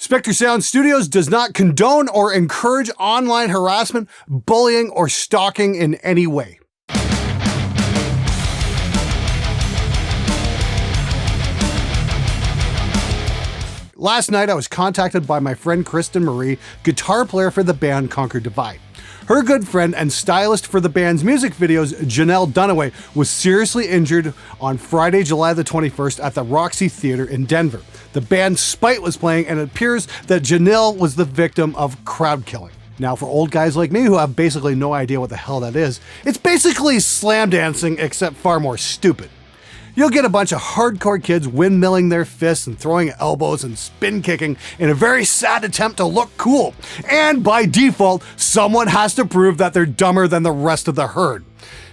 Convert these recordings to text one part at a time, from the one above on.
Spectre Sound Studios does not condone or encourage online harassment, bullying, or stalking in any way. Last night, I was contacted by my friend Kristen Marie, guitar player for the band Conquer Divide. Her good friend and stylist for the band's music videos, Janelle Dunaway, was seriously injured on Friday, July the 21st at the Roxy Theater in Denver. The band Spite was playing, and it appears that Janelle was the victim of Crowdkilling. Now, for old guys like me who have basically no idea what the hell that is, it's basically slam dancing except far more stupid. You'll get a bunch of hardcore kids windmilling their fists and throwing elbows and spin kicking in a very sad attempt to look cool. And by default, someone has to prove that they're dumber than the rest of the herd.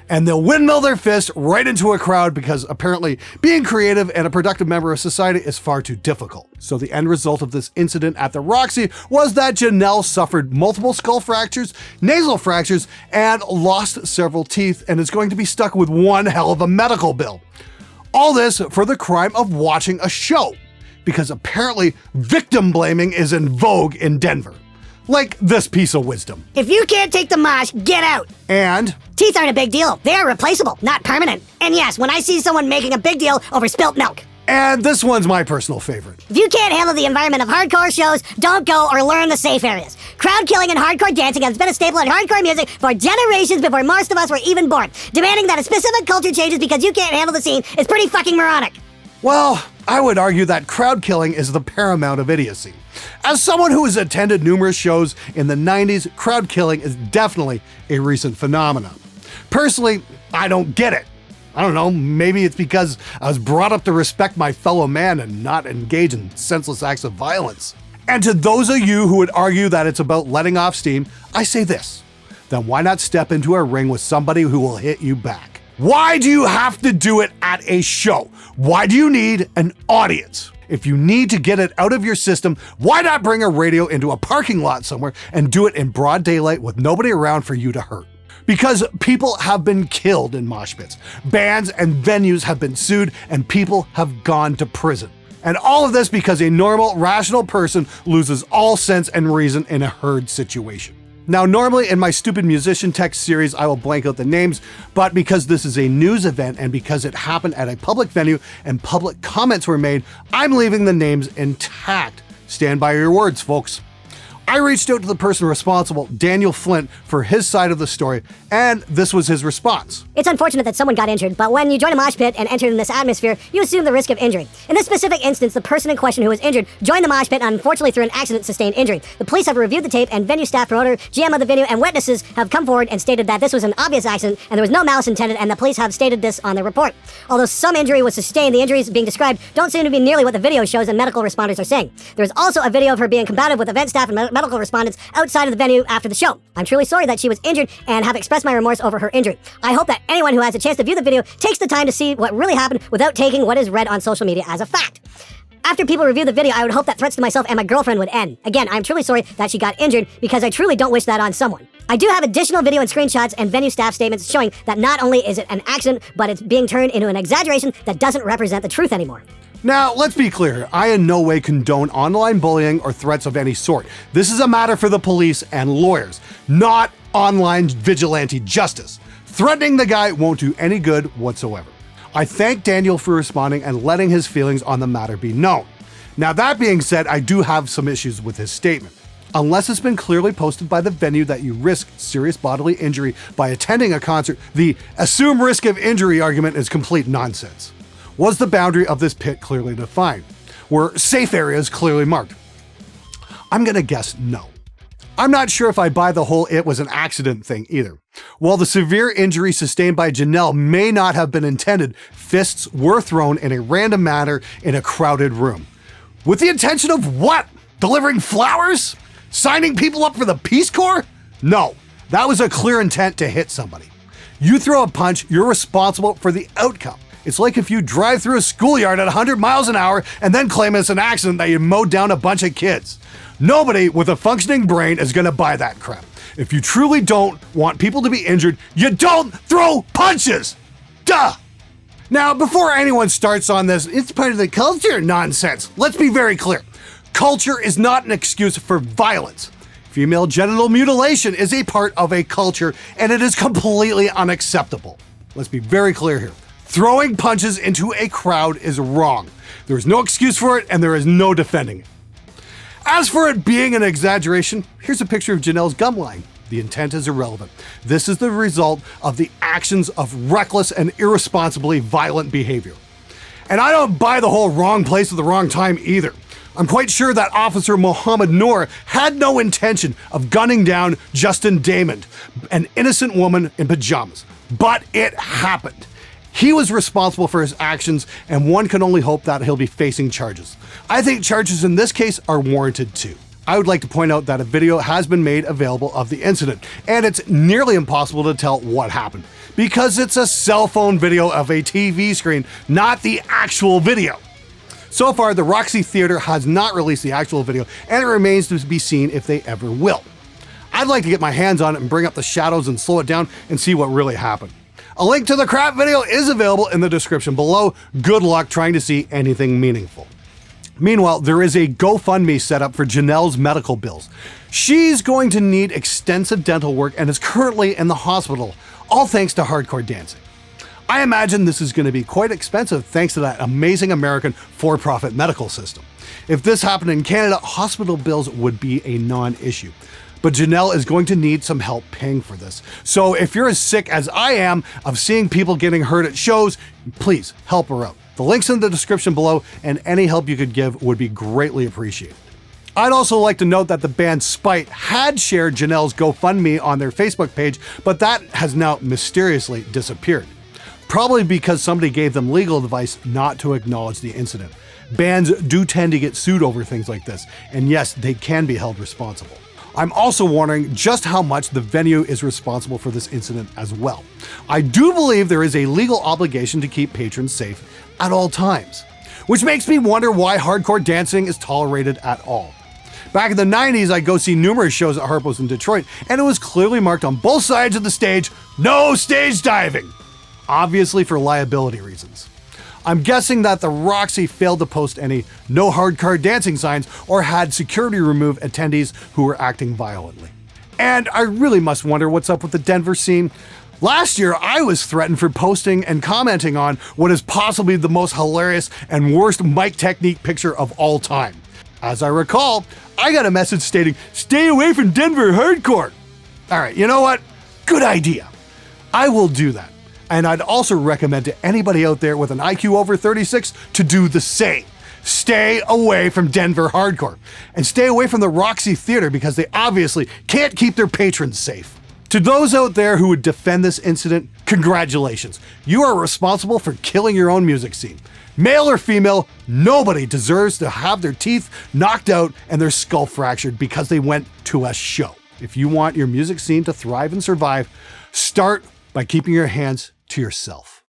And they'll windmill their fist right into a crowd because apparently being creative and a productive member of society is far too difficult. So the end result of this incident at the Roxy was that Janelle suffered multiple skull fractures, nasal fractures, and lost several teeth and is going to be stuck with one hell of a medical bill. All this for the crime of watching a show, because apparently victim blaming is in vogue in Denver. Like this piece of wisdom. If you can't take the mosh, get out. And teeth aren't a big deal. They are replaceable, not permanent. And yes, when I see someone making a big deal over spilt milk. And this one's my personal favorite. If you can't handle the environment of hardcore shows, don't go or learn the safe areas. Crowd killing and hardcore dancing has been a staple in hardcore music for generations before most of us were even born. Demanding that a specific culture changes because you can't handle the scene is pretty fucking moronic. Well, I would argue that crowd killing is the paramount of idiocy. As someone who has attended numerous shows in the 90s, crowd killing is definitely a recent phenomenon. Personally, I don't get it. I don't know, maybe it's because I was brought up to respect my fellow man and not engage in senseless acts of violence. And to those of you who would argue that it's about letting off steam, I say this: then why not step into a ring with somebody who will hit you back? Why do you have to do it at a show? Why do you need an audience? If you need to get it out of your system, why not bring a radio into a parking lot somewhere and do it in broad daylight with nobody around for you to hurt? Because people have been killed in mosh pits, bands and venues have been sued, and people have gone to prison. And all of this because a normal, rational person loses all sense and reason in a herd situation. Now, normally in my Stupid Musician Text series, I will blank out the names, but because this is a news event and because it happened at a public venue and public comments were made, I'm leaving the names intact. Stand by your words, folks. I reached out to the person responsible, Daniel Flint, for his side of the story, and this was his response. It's unfortunate that someone got injured, but when you join a mosh pit and enter in this atmosphere, you assume the risk of injury. In this specific instance, the person in question who was injured joined the mosh pit and unfortunately through an accident sustained injury. The police have reviewed the tape, and venue staff, promoter, GM of the venue, and witnesses have come forward and stated that this was an obvious accident and there was no malice intended, and the police have stated this on their report. Although some injury was sustained, the injuries being described don't seem to be nearly what the video shows and medical responders are saying. There is also a video of her being combative with event staff and medical respondents outside of the venue after the show. I'm truly sorry that she was injured and have expressed my remorse over her injury. I hope that anyone who has a chance to view the video takes the time to see what really happened without taking what is read on social media as a fact. After people review the video, I would hope that threats to myself and my girlfriend would end. Again, I'm truly sorry that she got injured because I truly don't wish that on someone. I do have additional video and screenshots and venue staff statements showing that not only is it an accident, but it's being turned into an exaggeration that doesn't represent the truth anymore. Now, let's be clear, I in no way condone online bullying or threats of any sort. This is a matter for the police and lawyers, not online vigilante justice. Threatening the guy won't do any good whatsoever. I thank Daniel for responding and letting his feelings on the matter be known. Now, that being said, I do have some issues with his statement. Unless it's been clearly posted by the venue that you risk serious bodily injury by attending a concert, the assume risk of injury argument is complete nonsense. Was the boundary of this pit clearly defined? Were safe areas clearly marked? I'm gonna guess no. I'm not sure if I buy the whole it was an accident thing either. While the severe injury sustained by Janelle may not have been intended, fists were thrown in a random manner in a crowded room. With the intention of what? Delivering flowers? Signing people up for the Peace Corps? No, that was a clear intent to hit somebody. You throw a punch, you're responsible for the outcome. It's like if you drive through a schoolyard at 100 miles an hour and then claim it's an accident that you mowed down a bunch of kids. Nobody with a functioning brain is gonna buy that crap. If you truly don't want people to be injured, you don't throw punches! Duh! Now, before anyone starts on this, it's part of the culture nonsense, let's be very clear. Culture is not an excuse for violence. Female genital mutilation is a part of a culture, and it is completely unacceptable. Let's be very clear here. Throwing punches into a crowd is wrong. There is no excuse for it, and there is no defending it. As for it being an exaggeration, here's a picture of Janelle's gum line. The intent is irrelevant. This is the result of the actions of reckless and irresponsibly violent behavior. And I don't buy the whole wrong place at the wrong time either. I'm quite sure that Officer Mohammed Noor had no intention of gunning down Justin Damon, an innocent woman in pajamas. But it happened. He was responsible for his actions, and one can only hope that he'll be facing charges. I think charges in this case are warranted too. I would like to point out that a video has been made available of the incident, and it's nearly impossible to tell what happened, because it's a cell phone video of a TV screen, not the actual video. So far, the Roxy Theater has not released the actual video, and it remains to be seen if they ever will. I'd like to get my hands on it and bring up the shadows and slow it down and see what really happened. A link to the crap video is available in the description below. Good luck trying to see anything meaningful. Meanwhile, there is a GoFundMe set up for Janelle's medical bills. She's going to need extensive dental work and is currently in the hospital, all thanks to hardcore dancing. I imagine this is going to be quite expensive thanks to that amazing American for-profit medical system. If this happened in Canada, hospital bills would be a non-issue. But Janelle is going to need some help paying for this. So if you're as sick as I am of seeing people getting hurt at shows, please help her out. The link's in the description below, and any help you could give would be greatly appreciated. I'd also like to note that the band Spite had shared Janelle's GoFundMe on their Facebook page, but that has now mysteriously disappeared. Probably because somebody gave them legal advice not to acknowledge the incident. Bands do tend to get sued over things like this, and yes, they can be held responsible. I'm also wondering just how much the venue is responsible for this incident as well. I do believe there is a legal obligation to keep patrons safe at all times, which makes me wonder why hardcore dancing is tolerated at all. Back in the 90s, I'd go see numerous shows at Harpo's in Detroit, and it was clearly marked on both sides of the stage, "No stage diving," obviously for liability reasons. I'm guessing that the Roxy failed to post any "no hardcore dancing" signs or had security remove attendees who were acting violently. And I really must wonder what's up with the Denver scene. Last year, I was threatened for posting and commenting on what is possibly the most hilarious and worst mic technique picture of all time. As I recall, I got a message stating, "Stay away from Denver hardcore." All right, you know what? Good idea. I will do that. And I'd also recommend to anybody out there with an IQ over 36 to do the same. Stay away from Denver hardcore. And stay away from the Roxy Theater because they obviously can't keep their patrons safe. To those out there who would defend this incident, congratulations. You are responsible for killing your own music scene. Male or female, nobody deserves to have their teeth knocked out and their skull fractured because they went to a show. If you want your music scene to thrive and survive, start by keeping your hands to yourself.